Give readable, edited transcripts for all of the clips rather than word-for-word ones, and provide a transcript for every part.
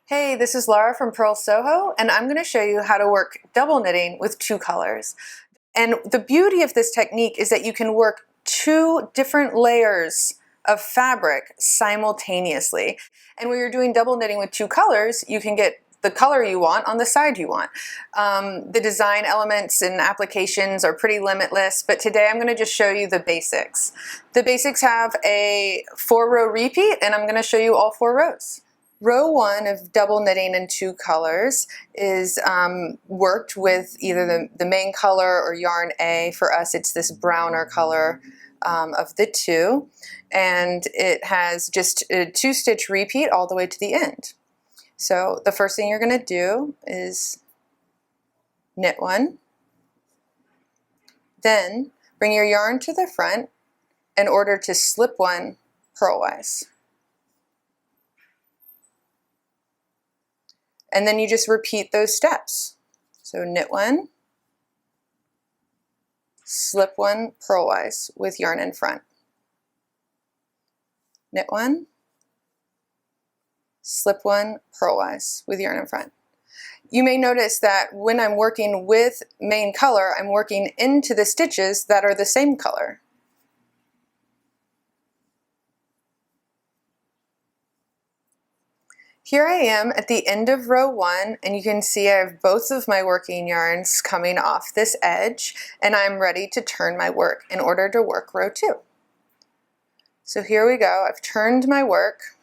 Hey, this is Laura from Purl Soho, and I'm going to show you how to work double knitting with two colors. And the beauty of this technique is that you can work two different layers of fabric simultaneously. And when you're doing double knitting with two colors, you can get the color you want on the side you want. The design elements and applications are pretty limitless, but today I'm going to just show you the basics. The basics have a 4-row repeat, and I'm going to show you all 4 rows. Row 1 of double knitting in two colors is worked with either the main color or yarn A. For us, it's this browner color of the two, and it has just a 2-stitch repeat all the way to the end. So the first thing you're going to do is knit 1, then bring your yarn to the front in order to slip 1 purlwise. And then you just repeat those steps. So knit 1, slip 1 purlwise with yarn in front. Knit 1, slip 1 purlwise with yarn in front. You may notice that when I'm working with main color, I'm working into the stitches that are the same color. Here I am at the end of row 1, and you can see I have both of my working yarns coming off this edge, and I'm ready to turn my work in order to work row 2. So here we go. I've turned my work.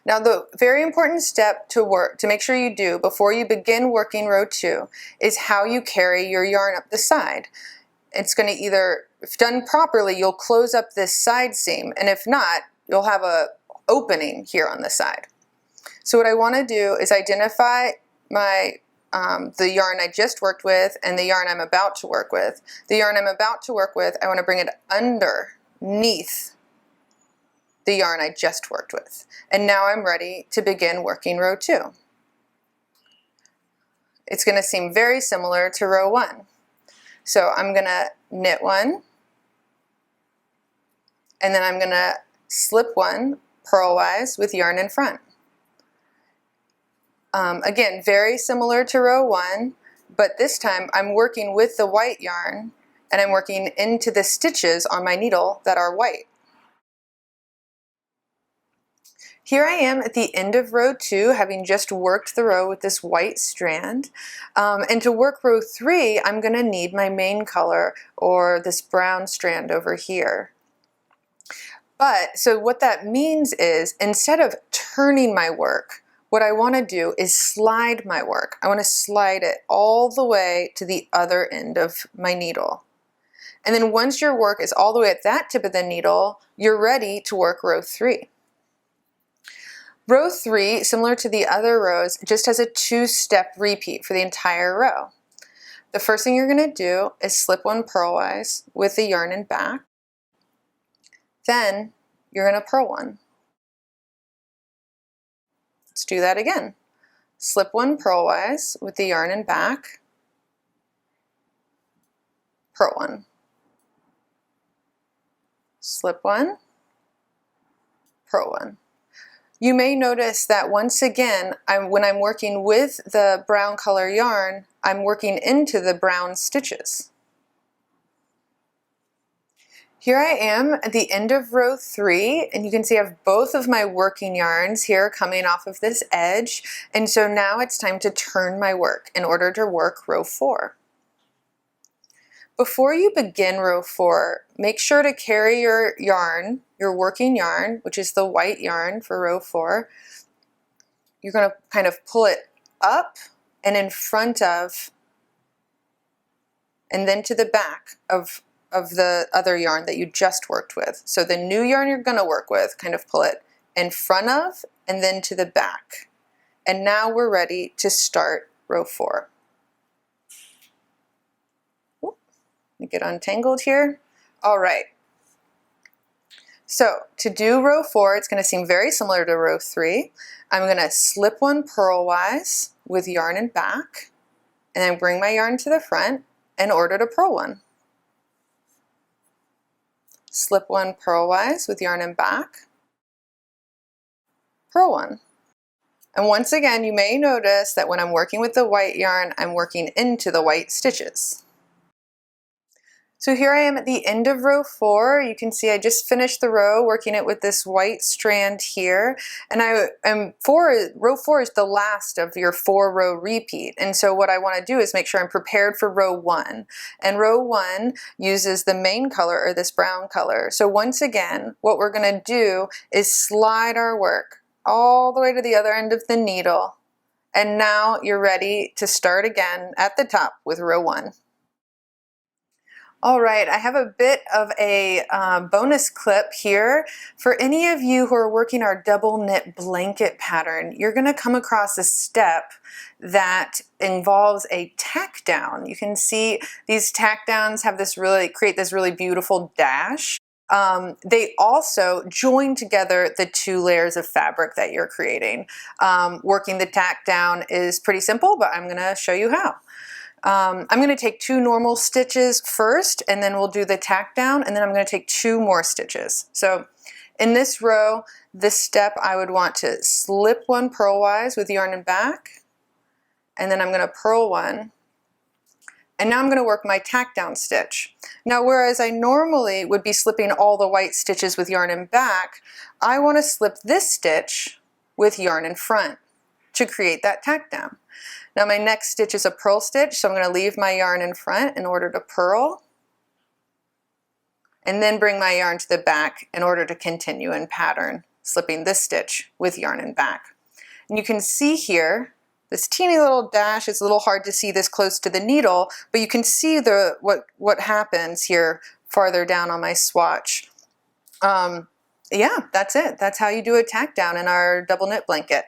Now the very important step to make sure you do before you begin working row 2 is how you carry your yarn up the side. It's going to either, if done properly, you'll close up this side seam, and if not, you'll have an opening here on the side. So what I want to do is identify the yarn I just worked with and the yarn I'm about to work with. The yarn I'm about to work with, I want to bring it underneath the yarn I just worked with. And now I'm ready to begin working row 2. It's going to seem very similar to row 1. So I'm going to knit 1, and then I'm going to slip 1 purlwise with yarn in front. Again, very similar to row 1, but this time I'm working with the white yarn and I'm working into the stitches on my needle that are white. Here I am at the end of row 2, having just worked the row with this white strand. And to work row 3, I'm going to need my main color, or this brown strand over here. So what that means is, instead of turning my work, what I want to do is slide my work. I want to slide it all the way to the other end of my needle. And then once your work is all the way at that tip of the needle, you're ready to work row 3. Row 3, similar to the other rows, just has a 2-step repeat for the entire row. The first thing you're going to do is slip 1 purlwise with the yarn in back. Then you're going to purl 1. Let's do that again. Slip 1 purlwise with the yarn in back, purl 1. Slip 1, purl 1. You may notice that once again, when I'm working with the brown color yarn, I'm working into the brown stitches. Here I am at the end of row 3, and you can see I have both of my working yarns here coming off of this edge, and so now it's time to turn my work in order to work row 4. Before you begin row 4, make sure to carry your yarn, your working yarn, which is the white yarn for row 4. You're going to kind of pull it up and in front of, and then to the back of the other yarn that you just worked with. So the new yarn you're going to work with, kind of pull it in front of and then to the back. And now we're ready to start row 4. Let me get untangled here. All right. So to do row 4, it's going to seem very similar to row 3. I'm going to slip 1 purlwise with yarn in back, and then bring my yarn to the front in order to purl 1. Slip 1 purlwise with yarn in back, purl 1. And once again, you may notice that when I'm working with the white yarn, I'm working into the white stitches. So here I am at the end of row 4. You can see I just finished the row working it with this white strand here. And row 4 is the last of your 4-row repeat. And so what I want to do is make sure I'm prepared for row 1. And row 1 uses the main color, or this brown color. So once again, what we're going to do is slide our work all the way to the other end of the needle. And now you're ready to start again at the top with row 1. All right, I have a bit of a bonus clip here. For any of you who are working our double knit blanket pattern, you're going to come across a step that involves a tack down. You can see these tack downs have create this really beautiful dash. They also join together the 2 layers of fabric that you're creating. Working the tack down is pretty simple, but I'm going to show you how. I'm going to take 2 normal stitches first, and then we'll do the tack down, and then I'm going to take 2 more stitches. So in this row, this step I would want to slip 1 purlwise with yarn and back, and then I'm going to purl 1. And now I'm going to work my tack down stitch. Now, whereas I normally would be slipping all the white stitches with yarn and back, I want to slip this stitch with yarn in front to create that tack down. Now my next stitch is a purl stitch, so I'm going to leave my yarn in front in order to purl, and then bring my yarn to the back in order to continue in pattern, slipping this stitch with yarn and back. And you can see here, this teeny little dash. It's a little hard to see this close to the needle, but you can see what happens here farther down on my swatch. Yeah, that's it. That's how you do a tack down in our double knit blanket.